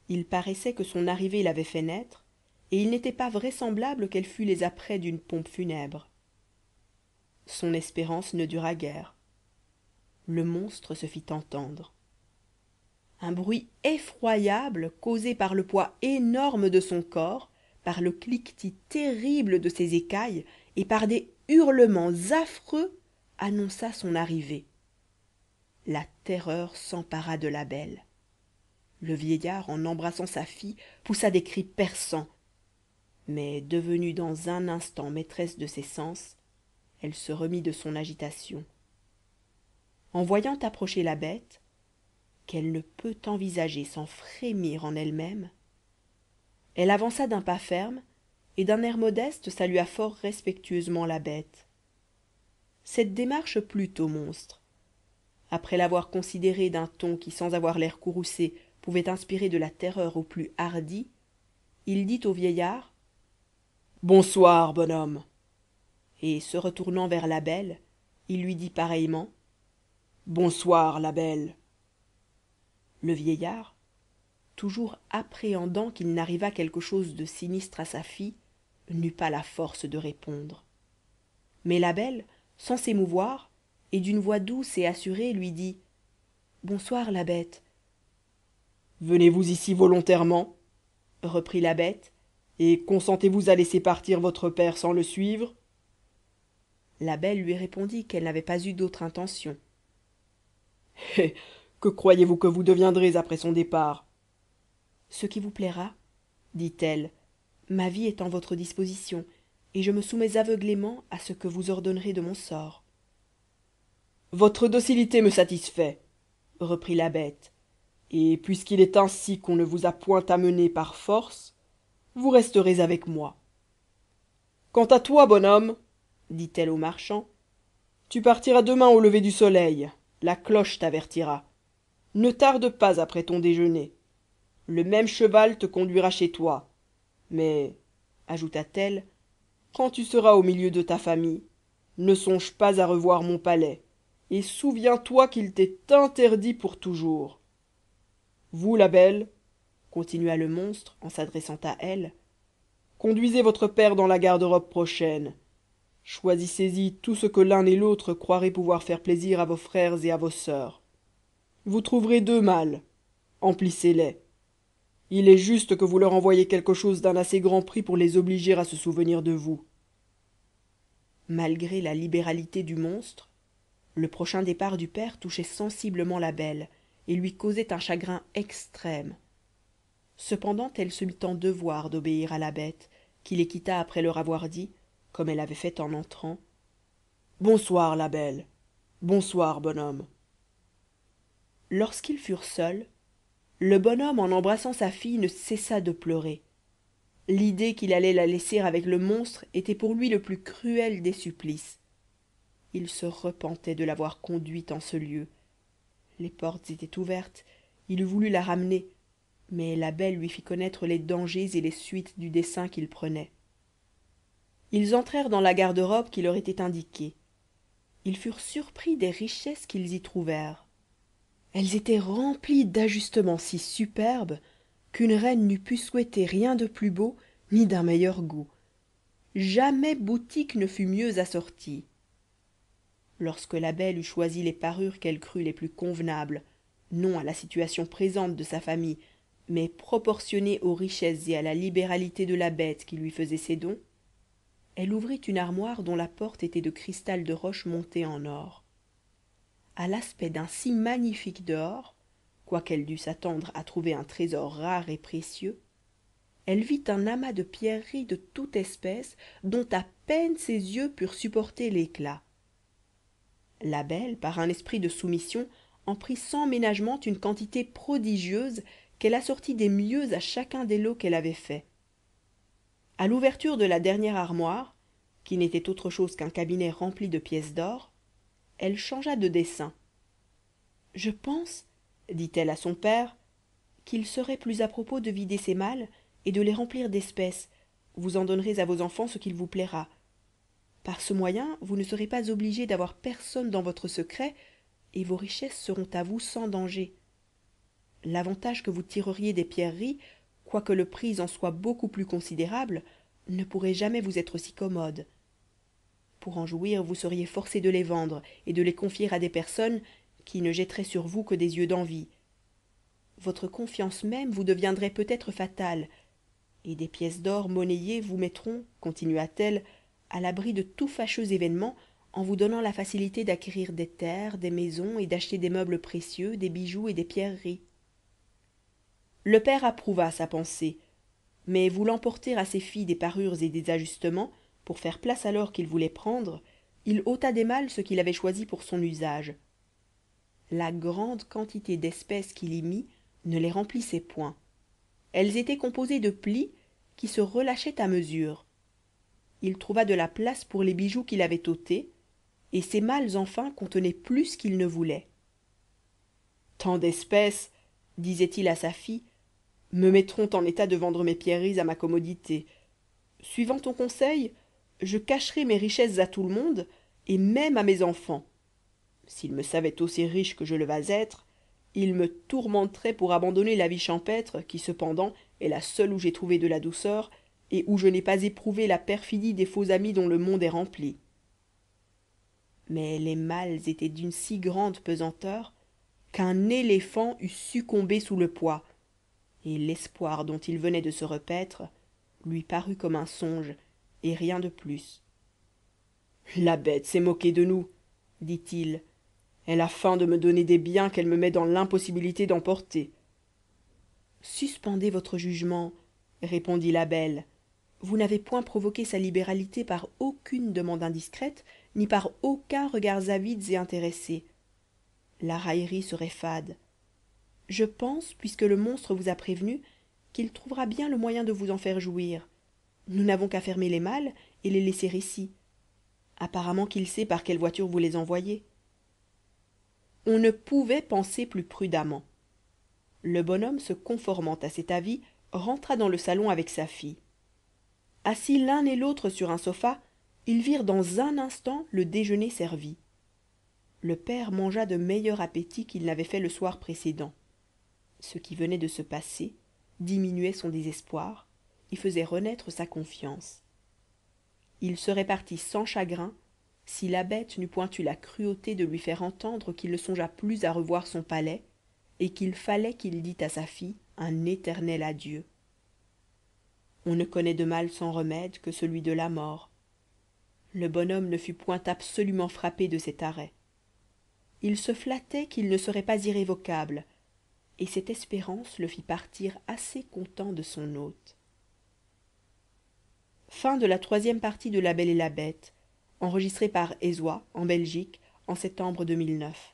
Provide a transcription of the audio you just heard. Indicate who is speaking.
Speaker 1: il paraissait que son arrivée l'avait fait naître, et il n'était pas vraisemblable qu'elle fût les apprêts d'une pompe funèbre. Son espérance ne dura guère. Le monstre se fit entendre. Un bruit effroyable, causé par le poids énorme de son corps, par le cliquetis terrible de ses écailles et par des hurlements affreux, annonça son arrivée. La terreur s'empara de la belle. Le vieillard, en embrassant sa fille, poussa des cris perçants, mais devenue dans un instant maîtresse de ses sens, elle se remit de son agitation. En voyant approcher la bête, qu'elle ne peut envisager sans frémir en elle-même, elle avança d'un pas ferme et d'un air modeste salua fort respectueusement la bête. Cette démarche plut au monstre. Après l'avoir considérée d'un ton qui, sans avoir l'air courroucé, pouvait inspirer de la terreur aux plus hardis, il dit au vieillard: bonsoir, bonhomme. Et se retournant vers la belle, il lui dit pareillement: bonsoir, la belle. Le vieillard, toujours appréhendant qu'il n'arrivât quelque chose de sinistre à sa fille, n'eut pas la force de répondre. Mais la belle, sans s'émouvoir, et d'une voix douce et assurée, lui dit: bonsoir, la bête. Venez-vous ici volontairement, reprit la bête, et consentez-vous à laisser partir votre père sans le suivre? La belle lui répondit qu'elle n'avait pas eu d'autre intention. Eh, que croyez-vous que vous deviendrez après son départ? Ce qui vous plaira, dit-elle. Ma vie est en votre disposition, et je me soumets aveuglément à ce que vous ordonnerez de mon sort. Votre docilité me satisfait, reprit la bête, et puisqu'il est ainsi qu'on ne vous a point amené par force, vous resterez avec moi. Quant à toi, bonhomme, dit-elle au marchand, tu partiras demain au lever du soleil, la cloche t'avertira. Ne tarde pas après ton déjeuner. Le même cheval te conduira chez toi. Mais, ajouta-t-elle, quand tu seras au milieu de ta famille, ne songe pas à revoir mon palais, et souviens-toi qu'il t'est interdit pour toujours. Vous, la belle, continua le monstre en s'adressant à elle, conduisez votre père dans la garde-robe prochaine. Choisissez-y tout ce que l'un et l'autre croiraient pouvoir faire plaisir à vos frères et à vos sœurs. Vous trouverez 2 malles. Emplissez-les. Il est juste que vous leur envoyiez quelque chose d'un assez grand prix pour les obliger à se souvenir de vous. Malgré la libéralité du monstre, le prochain départ du père touchait sensiblement la belle et lui causait un chagrin extrême. Cependant elle se mit en devoir d'obéir à la bête, qui les quitta après leur avoir dit, comme elle avait fait en entrant: bonsoir, la belle. Bonsoir, bonhomme. Lorsqu'ils furent seuls, le bonhomme, en embrassant sa fille, ne cessa de pleurer. L'idée qu'il allait la laisser avec le monstre était pour lui le plus cruel des supplices. Il se repentait de l'avoir conduite en ce lieu. Les portes étaient ouvertes, il eût voulu la ramener, mais la belle lui fit connaître les dangers et les suites du dessein qu'il prenait. Ils entrèrent dans la garde-robe qui leur était indiquée. Ils furent surpris des richesses qu'ils y trouvèrent. Elles étaient remplies d'ajustements si superbes qu'une reine n'eût pu souhaiter rien de plus beau ni d'un meilleur goût. Jamais boutique ne fut mieux assortie. Lorsque la belle eut choisi les parures qu'elle crut les plus convenables, non à la situation présente de sa famille, mais proportionnées aux richesses et à la libéralité de la bête qui lui faisait ses dons, elle ouvrit une armoire dont la porte était de cristal de roche monté en or. À l'aspect d'un si magnifique dehors, quoiqu'elle dût s'attendre à trouver un trésor rare et précieux, elle vit un amas de pierreries de toute espèce dont à peine ses yeux purent supporter l'éclat. La belle, par un esprit de soumission, en prit sans ménagement une quantité prodigieuse qu'elle assortit des mieux à chacun des lots qu'elle avait faits. À l'ouverture de la dernière armoire, qui n'était autre chose qu'un cabinet rempli de pièces d'or, elle changea de dessein. Je pense, dit-elle à son père, qu'il serait plus à propos de vider ces malles et de les remplir d'espèces. Vous en donnerez à vos enfants ce qu'il vous plaira. Par ce moyen, vous ne serez pas obligé d'avoir personne dans votre secret, et vos richesses seront à vous sans danger. l'avantage que vous tireriez des pierreries, quoique le prix en soit beaucoup plus considérable, ne pourrait jamais vous être si commode. Pour en jouir, vous seriez forcé de les vendre et de les confier à des personnes qui ne jetteraient sur vous que des yeux d'envie. Votre confiance même vous deviendrait peut-être fatale, et des pièces d'or monnayées vous mettront, continua-t-elle, à l'abri de tout fâcheux événement, en vous donnant la facilité d'acquérir des terres, des maisons et d'acheter des meubles précieux, des bijoux et des pierreries. Le père approuva sa pensée, mais voulant porter à ses filles des parures et des ajustements, pour faire place à l'or qu'il voulait prendre, il ôta des malles ce qu'il avait choisi pour son usage. La grande quantité d'espèces qu'il y mit ne les remplissait point. Elles étaient composées de plis qui se relâchaient à mesure. Il trouva de la place pour les bijoux qu'il avait ôtés, et ces malles enfin contenaient plus qu'il ne voulait. Tant d'espèces, disait-il à sa fille, me mettront en état de vendre mes pierreries à ma commodité. Suivant ton conseil, je cacherai mes richesses à tout le monde, et même à mes enfants. S'ils me savaient aussi riche que je le vas être, ils me tourmenteraient pour abandonner la vie champêtre qui cependant est la seule où j'ai trouvé de la douceur et où je n'ai pas éprouvé la perfidie des faux amis dont le monde est rempli. Mais les malles étaient d'une si grande pesanteur qu'un éléphant eût succombé sous le poids, et l'espoir dont il venait de se repaître lui parut comme un songe et rien de plus. La bête s'est moquée de nous, dit-il. Elle a feint de me donner des biens qu'elle me met dans l'impossibilité d'emporter. Suspendez votre jugement, répondit la belle. Vous n'avez point provoqué sa libéralité par aucune demande indiscrète, ni par aucun regard avides et intéressés. La raillerie serait fade. Je pense, puisque le monstre vous a prévenu, qu'il trouvera bien le moyen de vous en faire jouir. Nous n'avons qu'à fermer les malles et les laisser ici. Apparemment qu'il sait par quelle voiture vous les envoyez. On ne pouvait penser plus prudemment. Le bonhomme, se conformant à cet avis, rentra dans le salon avec sa fille. Assis l'un et l'autre sur un sofa, ils virent dans un instant le déjeuner servi. Le père mangea de meilleur appétit qu'il n'avait fait le soir précédent. Ce qui venait de se passer diminuait son désespoir et faisait renaître sa confiance. Il serait parti sans chagrin si la bête n'eût point eu la cruauté de lui faire entendre qu'il ne songeât plus à revoir son palais et qu'il fallait qu'il dît à sa fille un éternel adieu. On ne connaît de mal sans remède que celui de la mort. Le bonhomme ne fut point absolument frappé de cet arrêt. Il se flattait qu'il ne serait pas irrévocable, et cette espérance le fit partir assez content de son hôte. Fin de la troisième partie de La Belle et la Bête, enregistrée par Aizois en Belgique en septembre 2009.